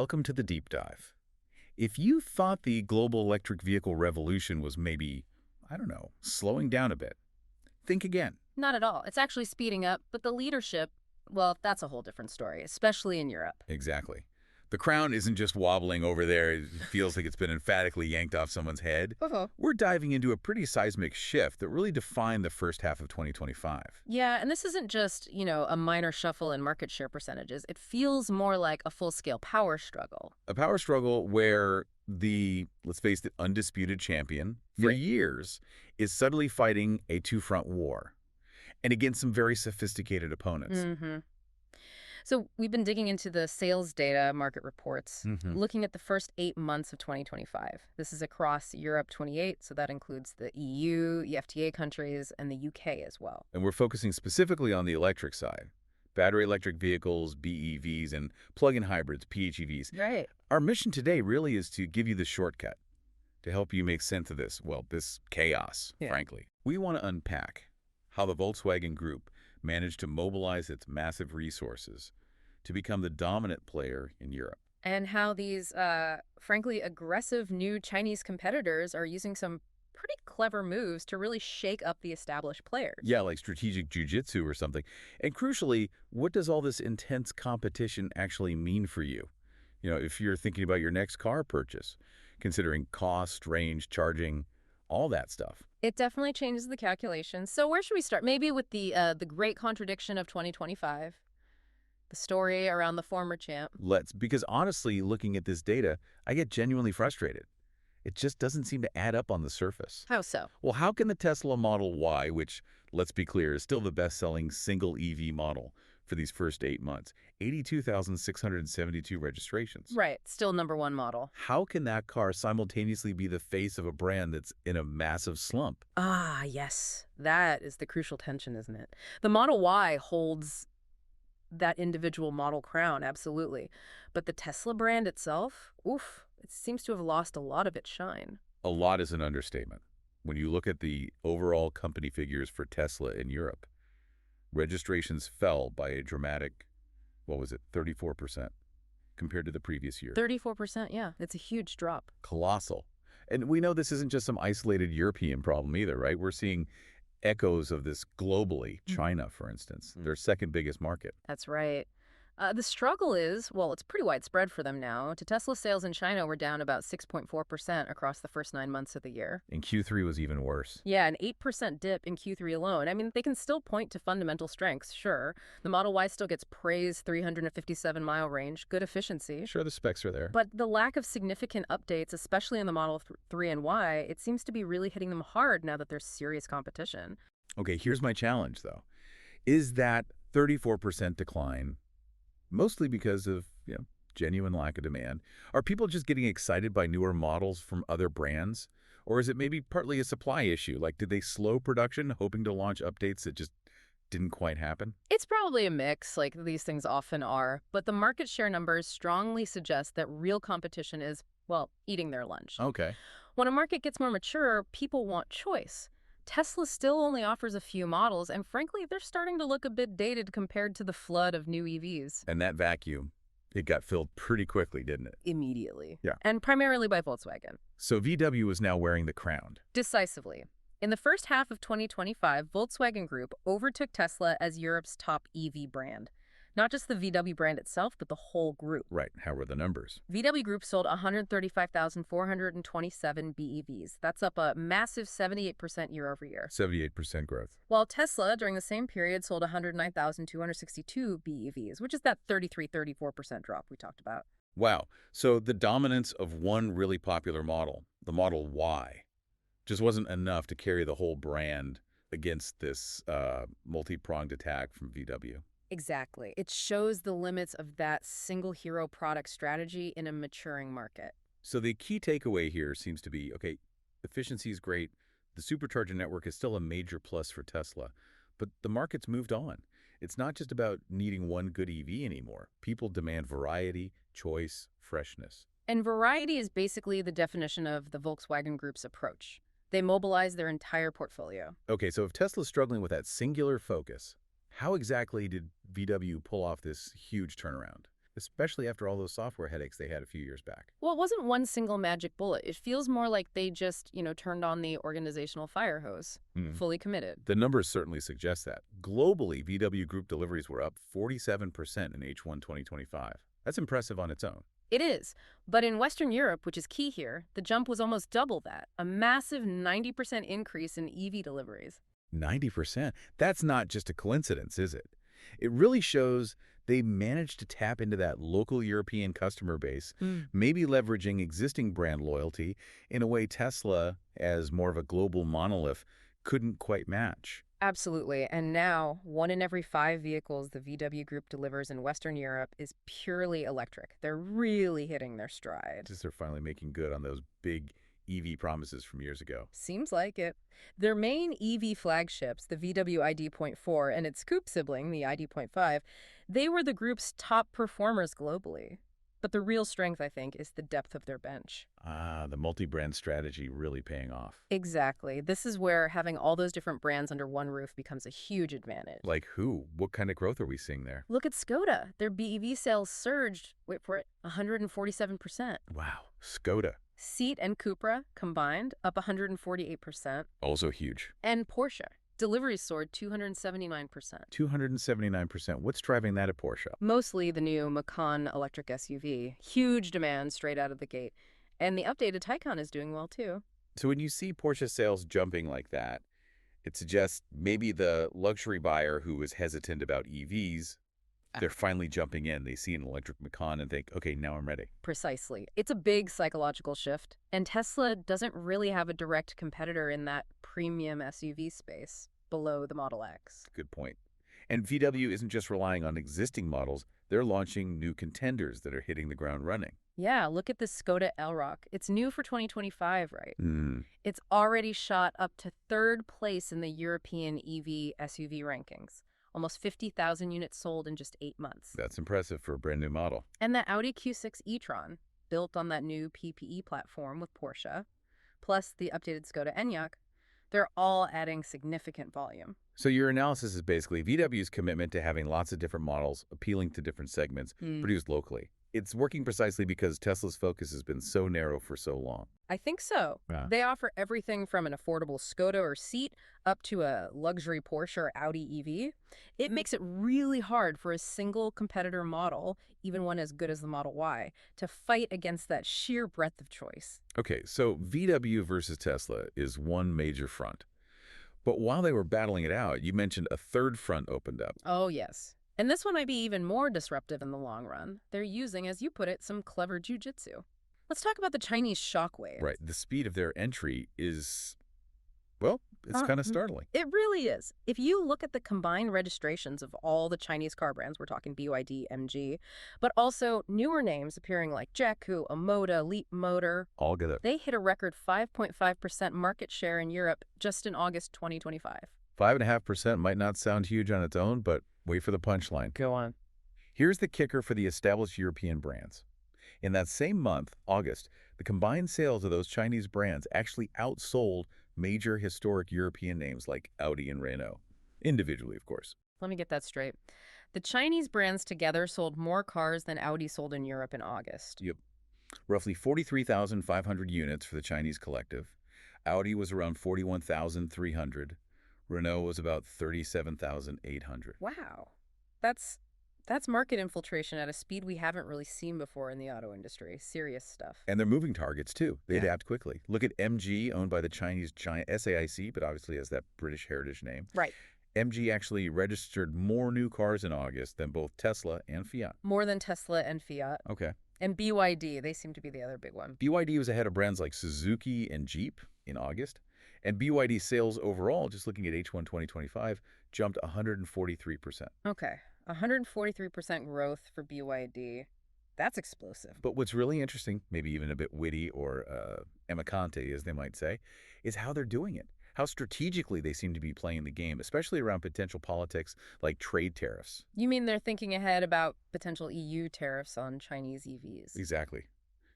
welcome to the deep dive. If you thought the global electric vehicle revolution was maybe, I don't know, slowing down a bit, think again. Not at all. It's actually speeding up, but the leadership, well, that's a whole different story, especially in Europe. Exactly. The crown isn't just wobbling over there. It feels like it's been emphatically yanked off someone's head. We're diving into a pretty seismic shift that really defined the first half of 2025. Yeah, and this isn't just, a minor shuffle in market share percentages. It feels more like a full-scale power struggle. A power struggle where the, let's face it, undisputed champion for years is suddenly fighting a two-front war, and against some very sophisticated opponents. So we've been digging into the sales data market reports, looking at the first 8 months of 2025. This is across Europe 28, so that includes the EU, EFTA countries, and the UK as well. And we're focusing specifically on the electric side. Battery electric vehicles, BEVs, and plug-in hybrids, PHEVs. Right. Our mission today really is to give you the shortcut to help you make sense of this, this chaos, frankly. We want to unpack how the Volkswagen Group managed to mobilize its massive resources to become the dominant player in Europe. And how these, frankly, aggressive new Chinese competitors are using some pretty clever moves to really shake up the established players. Yeah, like strategic jujitsu or something. And crucially, what does all this intense competition actually mean for you? If you're thinking about your next car purchase, considering cost, range, charging, all that stuff. It definitely changes the calculations. So where should we start? Maybe with the great contradiction of 2025, the story around the former champ. Because honestly, looking at this data, I get genuinely frustrated. It just doesn't seem to add up on the surface. How so? Well, how can the Tesla Model Y, which, let's be clear, is still the best-selling single EV model for these first 8 months, 82,672 registrations. Right, still #1 model. How can that car simultaneously be the face of a brand that's in a massive slump? Ah, yes. That is the crucial tension, isn't it? The Model Y holds that individual model crown, absolutely. But the Tesla brand itself, oof, it seems to have lost a lot of its shine. A lot is an understatement. When you look at the overall company figures for Tesla in Europe, registrations fell by a dramatic, 34% compared to the previous year. 34%, yeah. It's a huge drop. Colossal. And we know this isn't just some isolated European problem either, right? We're seeing echoes of this globally. China, for instance, their second biggest market. That's right. The struggle is, it's pretty widespread for them now. Tesla sales in China were down about 6.4% across the first 9 months of the year. And Q3 was even worse. Yeah, an 8% dip in Q3 alone. I mean, they can still point to fundamental strengths, sure. The Model Y still gets praised, 357-mile range, good efficiency. Sure, the specs are there. But the lack of significant updates, especially in the Model 3 and Y, it seems to be really hitting them hard now that there's serious competition. Okay, here's my challenge, though. Is that 34% decline mostly because of, genuine lack of demand? Are people just getting excited by newer models from other brands? Or is it maybe partly a supply issue? Like, did they slow production, hoping to launch updates that just didn't quite happen? It's probably a mix, like these things often are. But the market share numbers strongly suggest that real competition is, eating their lunch. Okay. When a market gets more mature, people want choice. Tesla still only offers a few models, and frankly, they're starting to look a bit dated compared to the flood of new EVs. And that vacuum, it got filled pretty quickly, didn't it? Immediately. Yeah. And primarily by Volkswagen. So VW is now wearing the crown. Decisively. In the first half of 2025, Volkswagen Group overtook Tesla as Europe's top EV brand. Not just the VW brand itself, but the whole group. Right. How were the numbers? VW Group sold 135,427 BEVs. That's up a massive 78% year over year. 78% growth. While Tesla, during the same period, sold 109,262 BEVs, which is that 34% drop we talked about. Wow. So the dominance of one really popular model, the Model Y, just wasn't enough to carry the whole brand against this multi-pronged attack from VW. Exactly. It shows the limits of that single hero product strategy in a maturing market. So the key takeaway here seems to be, okay, efficiency is great. The supercharger network is still a major plus for Tesla, but the market's moved on. It's not just about needing one good EV anymore. People demand variety, choice, freshness. And variety is basically the definition of the Volkswagen Group's approach. They mobilize their entire portfolio. Okay, so if Tesla's struggling with that singular focus, how exactly did VW pull off this huge turnaround? especially after all those software headaches they had a few years back. Well, it wasn't one single magic bullet. It feels more like they just, turned on the organizational fire hose, Hmm. fully committed. The numbers certainly suggest that. Globally, VW Group deliveries were up 47% in H1 2025. That's impressive on its own. It is. But in Western Europe, which is key here, the jump was almost double that, a massive 90% increase in EV deliveries. 90%? That's not just a coincidence, is it? It really shows they managed to tap into that local European customer base, maybe leveraging existing brand loyalty in a way Tesla, as more of a global monolith, couldn't quite match. Absolutely. And now, 1 in every 5 vehicles the VW Group delivers in Western Europe is purely electric. They're really hitting their stride. Just they're finally making good on those big EV promises from years ago. Seems like it. Their main EV flagships, the VW ID.4 and its coupe sibling, the ID.5, they were the group's top performers globally. But the real strength, I think, is the depth of their bench. Ah, the multi-brand strategy really paying off. Exactly. This is where having all those different brands under one roof becomes a huge advantage. Like who? What kind of growth are we seeing there? Look at Skoda. Their BEV sales surged, wait for it, 147%. Wow, Skoda. Seat and Cupra combined up 148%. Also huge. And Porsche. Deliveries soared 279%. 279%. What's driving that at Porsche? Mostly the new Macan electric SUV. Huge demand straight out of the gate. And the updated Taycan is doing well too. So when you see Porsche sales jumping like that, it suggests maybe the luxury buyer who was hesitant about EVs, they're finally jumping in. They see an electric Macan and think, okay, now I'm ready. Precisely. It's a big psychological shift. And Tesla doesn't really have a direct competitor in that premium SUV space below the Model X. Good point. And VW isn't just relying on existing models. They're launching new contenders that are hitting the ground running. Yeah, look at the Skoda Elroq. It's new for 2025, right? Hmm. It's already shot up to 3rd place in the European EV SUV rankings. Almost 50,000 units sold in just 8 months. That's impressive for a brand new model. And the Audi Q6 e-tron, built on that new PPE platform with Porsche, plus the updated Skoda Enyaq, they're all adding significant volume. So your analysis is basically VW's commitment to having lots of different models appealing to different segments produced locally. It's working precisely because Tesla's focus has been so narrow for so long. I think so. Yeah. They offer everything from an affordable Skoda or Seat up to a luxury Porsche or Audi EV. It makes it really hard for a single competitor model, even one as good as the Model Y, to fight against that sheer breadth of choice. Okay, so VW versus Tesla is one major front. But while they were battling it out, you mentioned a third front opened up. Oh, yes. And this one might be even more disruptive in the long run. They're using, as you put it, some clever jujitsu. Let's talk about the Chinese shockwave. Right, the speed of their entry is, well, it's kind of startling. It really is. If you look at the combined registrations of all the Chinese car brands, we're talking BYD, MG, but also newer names appearing like Jacu, Omoda, Leap Motor. All good. They hit a record 5.5% market share in Europe just in August 2025. 5.5% might not sound huge on its own, but wait for the punchline. Go on. Here's the kicker for the established European brands. In that same month, August, the combined sales of those Chinese brands actually outsold major historic European names like Audi and Renault. Individually, of course. Let me get that straight. The Chinese brands together sold more cars than Audi sold in Europe in August. Yep. Roughly 43,500 units for the Chinese collective. Audi was around 41,300. Renault was about 37,800. Wow. That's market infiltration at a speed we haven't really seen before in the auto industry. Serious stuff. And they're moving targets, too. They Yeah. adapt quickly. Look at MG, owned by the Chinese giant SAIC, but obviously has that British heritage name. Right. MG actually registered more new cars in August than both Tesla and Fiat. More than Tesla and Fiat. Okay. And BYD, they seem to be the other big one. BYD was ahead of brands like Suzuki and Jeep in August. And BYD sales overall, just looking at H1 2025, jumped 143%. Okay. 143% growth for BYD. That's explosive. But what's really interesting, maybe even a bit witty or amicante, as they might say, is how they're doing it. How strategically they seem to be playing the game, especially around potential politics like trade tariffs. You mean they're thinking ahead about potential EU tariffs on Chinese EVs? Exactly.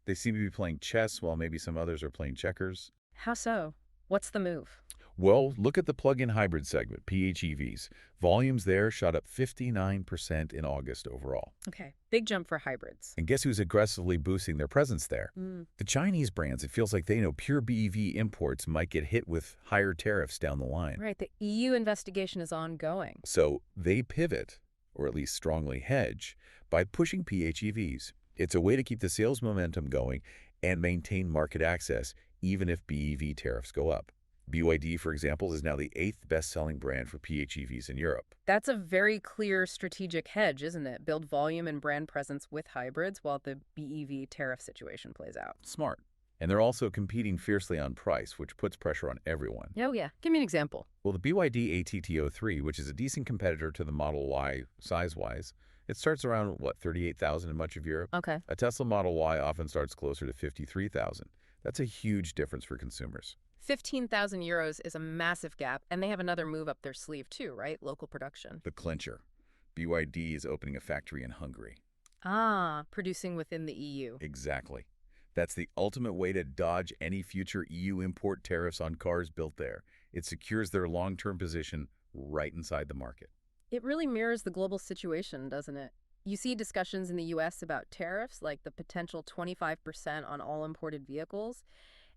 They seem to be playing chess while maybe some others are playing checkers. How so? What's the move? Well, look at the plug-in hybrid segment, PHEVs. Volumes there shot up 59% in August overall. Okay, big jump for hybrids. And guess who's aggressively boosting their presence there? The Chinese brands. It feels like they know pure BEV imports might get hit with higher tariffs down the line. Right, the EU investigation is ongoing. So they pivot, or at least strongly hedge, by pushing PHEVs. It's a way to keep the sales momentum going and maintain market access, even if BEV tariffs go up. BYD, for example, is now the 8th best-selling brand for PHEVs in Europe. That's a very clear strategic hedge, isn't it? Build volume and brand presence with hybrids while the BEV tariff situation plays out. Smart. And they're also competing fiercely on price, which puts pressure on everyone. Oh, yeah. Give me an example. Well, the BYD AT4, which is a decent competitor to the Model Y size-wise, it starts around, what, $38,000 in much of Europe? Okay. A Tesla Model Y often starts closer to $53,000. That's a huge difference for consumers. 15,000 euros is a massive gap, and they have another move up their sleeve too, right? Local production. The clincher. BYD is opening a factory in Hungary. Ah, producing within the EU. Exactly. That's the ultimate way to dodge any future EU import tariffs on cars built there. It secures their long-term position right inside the market. It really mirrors the global situation, doesn't it? You see discussions in the US about tariffs, like the potential 25% on all imported vehicles.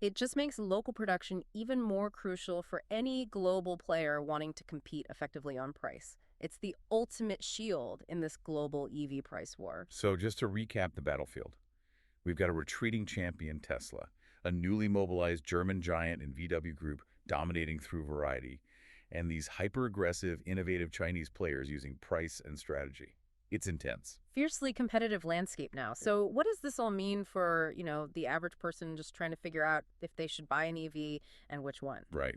It just makes local production even more crucial for any global player wanting to compete effectively on price. It's the ultimate shield in this global EV price war. So just to recap the battlefield, we've got a retreating champion, Tesla, a newly mobilized German giant in VW Group dominating through variety, and these hyper-aggressive, innovative Chinese players using price and strategy. It's intense. Fiercely competitive landscape now. So what does this all mean for, the average person just trying to figure out if they should buy an EV and which one? Right.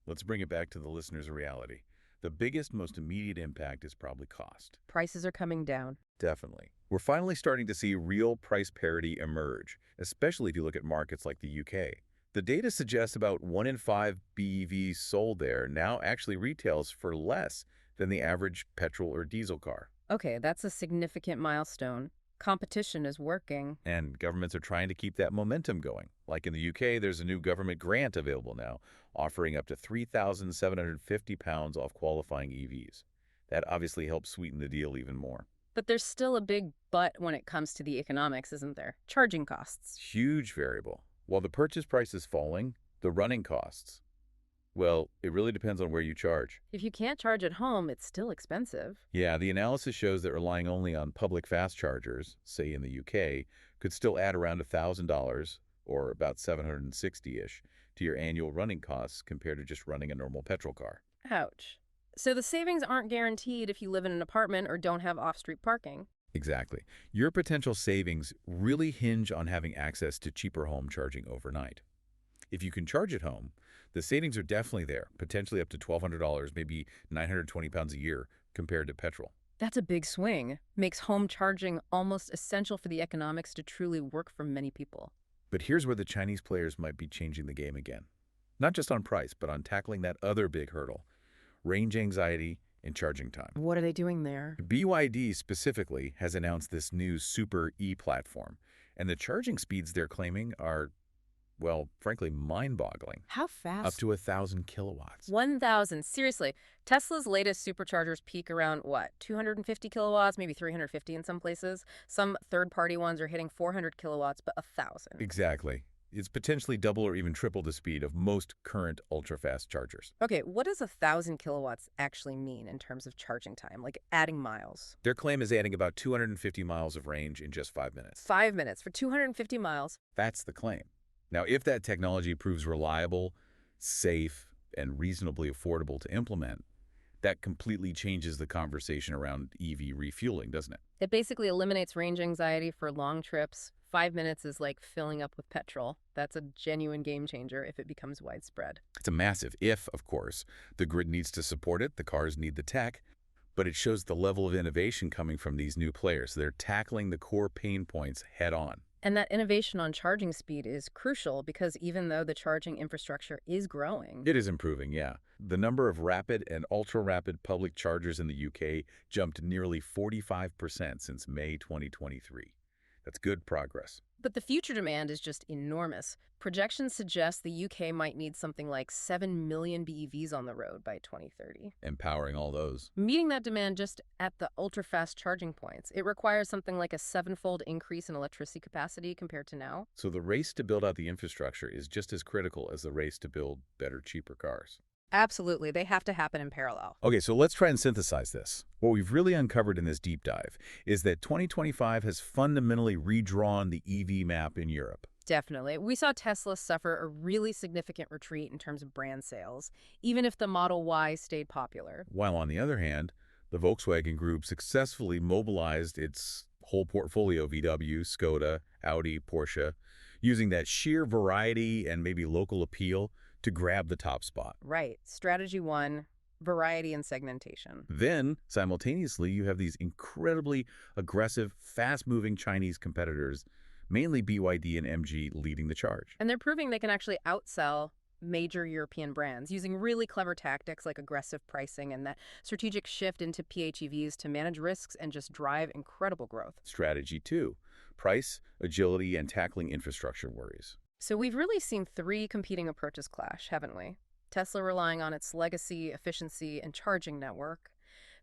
Let's bring it back to the listener's reality. The biggest, most immediate impact is probably cost. Prices are coming down. Definitely. We're finally starting to see real price parity emerge, especially if you look at markets like the UK. The data suggests about 1 in 5 BEVs sold there now actually retails for less than the average petrol or diesel car. Okay, that's a significant milestone. Competition is working. And governments are trying to keep that momentum going. Like in the UK, there's a new government grant available now, offering up to £3,750 off qualifying EVs. That obviously helps sweeten the deal even more. But there's still a big but when it comes to the economics, isn't there? Charging costs. Huge variable. While the purchase price is falling, the running costs, well, it really depends on where you charge. If you can't charge at home, it's still expensive. Yeah, the analysis shows that relying only on public fast chargers, say in the UK, could still add around $1,000, or about $760-ish, to your annual running costs compared to just running a normal petrol car. Ouch. So the savings aren't guaranteed if you live in an apartment or don't have off-street parking. Exactly. Your potential savings really hinge on having access to cheaper home charging overnight. If you can charge at home, the savings are definitely there, potentially up to $1,200, maybe £920 a year compared to petrol. That's a big swing. Makes home charging almost essential for the economics to truly work for many people. But here's where the Chinese players might be changing the game again. Not just on price, but on tackling that other big hurdle, range anxiety and charging time. What are they doing there? BYD specifically has announced this new Super E platform, and the charging speeds they're claiming are, well, frankly, mind-boggling. How fast? Up to 1,000 kilowatts. 1,000. Seriously, Tesla's latest superchargers peak around, 250 kilowatts, maybe 350 in some places. Some third-party ones are hitting 400 kilowatts, but 1,000. Exactly. It's potentially double or even triple the speed of most current ultra-fast chargers. Okay, what does 1,000 kilowatts actually mean in terms of charging time, like adding miles? Their claim is adding about 250 miles of range in just 5 minutes. 5 minutes for 250 miles. That's the claim. Now, if that technology proves reliable, safe, and reasonably affordable to implement, that completely changes the conversation around EV refueling, doesn't it? It basically eliminates range anxiety for long trips. 5 minutes is like filling up with petrol. That's a genuine game changer if it becomes widespread. It's a massive if, of course. The grid needs to support it, the cars need the tech, but it shows the level of innovation coming from these new players. They're tackling the core pain points head on. And that innovation on charging speed is crucial because even though the charging infrastructure is growing, It is improving, yeah. The number of rapid and ultra-rapid public chargers in the UK jumped nearly 45% since May 2023. That's good progress. But the future demand is just enormous. Projections suggest the UK might need something like 7 million BEVs on the road by 2030. Empowering all those. Meeting that demand just at the ultra-fast charging points, it requires something like a seven-fold increase in electricity capacity compared to now. So the race to build out the infrastructure is just as critical as the race to build better, cheaper cars. Absolutely. They have to happen in parallel. Okay, so let's try and synthesize this. What we've really uncovered in this deep dive is that 2025 has fundamentally redrawn the EV map in Europe. Definitely. We saw Tesla suffer a really significant retreat in terms of brand sales, even if the Model Y stayed popular. While on the other hand, the Volkswagen Group successfully mobilized its whole portfolio, VW, Skoda, Audi, Porsche, using that sheer variety and maybe local appeal to grab the top spot. Right. Strategy one, variety and segmentation. Then, simultaneously, you have these incredibly aggressive, fast-moving Chinese competitors, mainly BYD and MG, leading the charge. And they're proving they can actually outsell major European brands using really clever tactics like aggressive pricing and that strategic shift into PHEVs to manage risks and just drive incredible growth. Strategy 2, price, agility, and tackling infrastructure worries. So we've really seen three competing approaches clash, haven't we? Tesla relying on its legacy, efficiency, and charging network,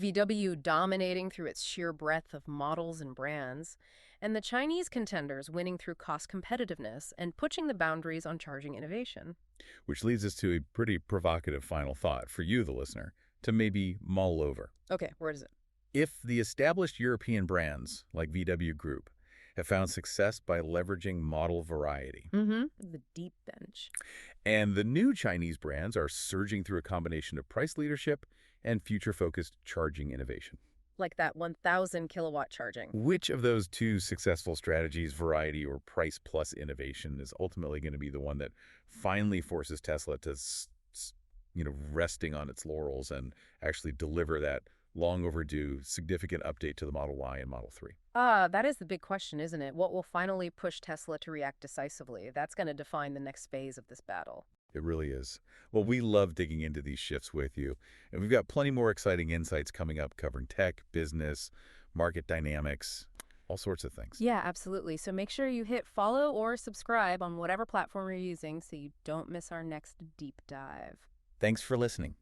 VW dominating through its sheer breadth of models and brands, and the Chinese contenders winning through cost competitiveness and pushing the boundaries on charging innovation. Which leads us to a pretty provocative final thought for you, the listener, to maybe mull over. Okay, where is it? If the established European brands, like VW Group, have found success by leveraging model variety, The deep bench. and the new Chinese brands are surging through a combination of price leadership and future-focused charging innovation. Like that 1,000 kilowatt charging. Which of those two successful strategies, variety or price plus innovation, is ultimately going to be the one that finally forces Tesla to, resting on its laurels and actually deliver that long overdue significant update to the Model Y and Model 3? That is the big question, isn't it? What will finally push Tesla to react decisively? That's going to define the next phase of this battle. It really is. Well, we love digging into these shifts with you, and we've got plenty more exciting insights coming up covering tech, business, market dynamics, all sorts of things. Yeah, absolutely. So make sure you hit follow or subscribe on whatever platform you're using so you don't miss our next deep dive. Thanks for listening.